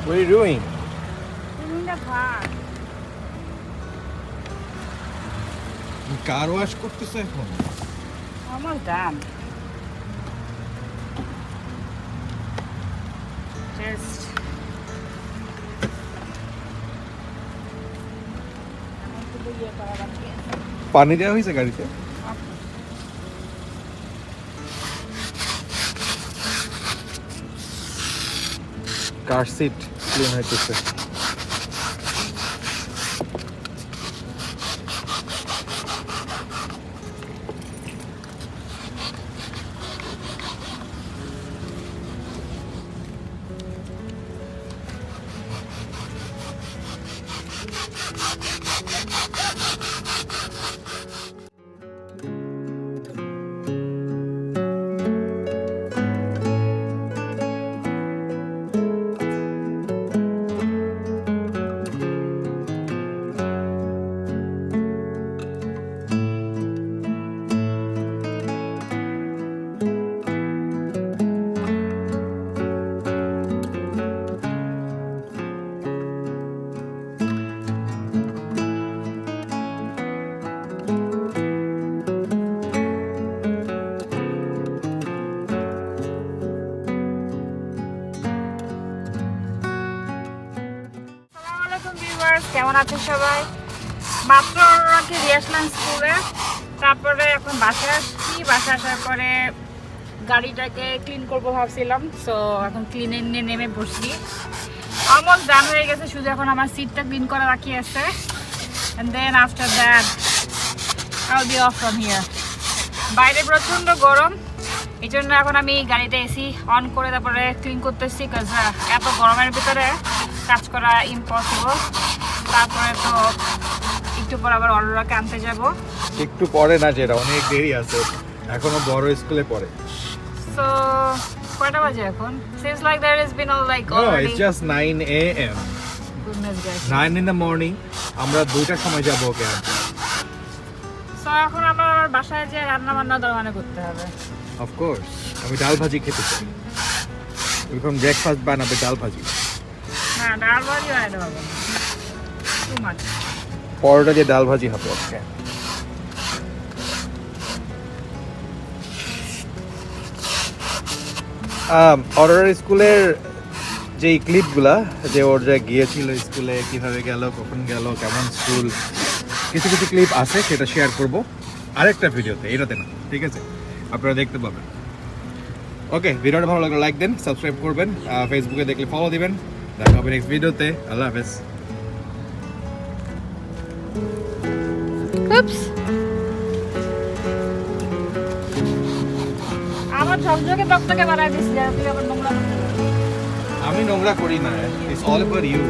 What are you doing? Cleaning the car. Car wash করতেছ এখন? Almost done. Just. পানি দেওয়া হয়েছে গাড়িতে? কার সিট ক্লিন হইতেছে। কেমন আছেন সবাই? মাত্র ওকে দিয়ে আসলাম স্কুলে, তারপরে এখন বাসায় আসছি। বাসায় আসার পরে গাড়িটাকে ক্লিন করবো ভাবছিলাম, সো এখন ক্লিনে নিয়ে নেমে বসছি। অলমোস্ট ডান হয়ে গেছে, শুধু এখন আমার সিটটা ক্লিন করা বাকি আছে। And then after that I will be off from here. বাইরে প্রচণ্ড গরম, এই জন্য এখন আমি গাড়িতে এসি অন করে তারপরে ক্লিন করতেছি, কাজ এত গরমের ভিতরে কাজ করা ইম্পসিবল। তারপরে তো একটু পর আবার অর্ডারকে আনতে যাব। একটু পরে না, যেটা অনেক দেরি আছে, এখনো বড় স্কুলে পড়ে। সো কয়টা বাজে এখন? Seems like there has been all like No, already. it's just 9 a.m. Goodness gracious. 9 in the morning. আমরা 2টার সময় যাব ওকে আনতে। সো এখন আমার বাসায় যে রান্না বান্না দরকার করতে হবে। Of course. আমি ডাল ভাজি খেতে চাই। এখন ব্রেকফাস্ট বানাবে ডাল ভাজি। না, ডাল ভাজি বানাতে হবে না। Too much. পরোটা দিয়ে ডাল ভাজি হবে আজকে। অরোরার স্কুলের যে ক্লিপগুলা, যে ওর যে গিয়েছিল স্কুলে, কিভাবে গেল, কখন গেল, কেমন স্কুল, কিছু কিছু ক্লিপ আছে, সেটা শেয়ার করব আরেকটা ভিডিওতে, এটাতে না, ঠিক আছে? আপনারা দেখতে পাবেন। ওকে, ভিডিওটা ভালো লাগলে লাইক দেন, সাবস্ক্রাইব করবেন, ফেসবুকে দেখলে ফলো দিবেন। দেখা হবে নেক্সট ভিডিওতে। আল্লাহ হাফেজ। Oops. আমার ঝকঝকে টকটকে বানাই দিছি, আর তুই আবার নোংরা করতে পারবি। আমি নোংরা করি না, ইটস অল অ্যাবাউট ইউ।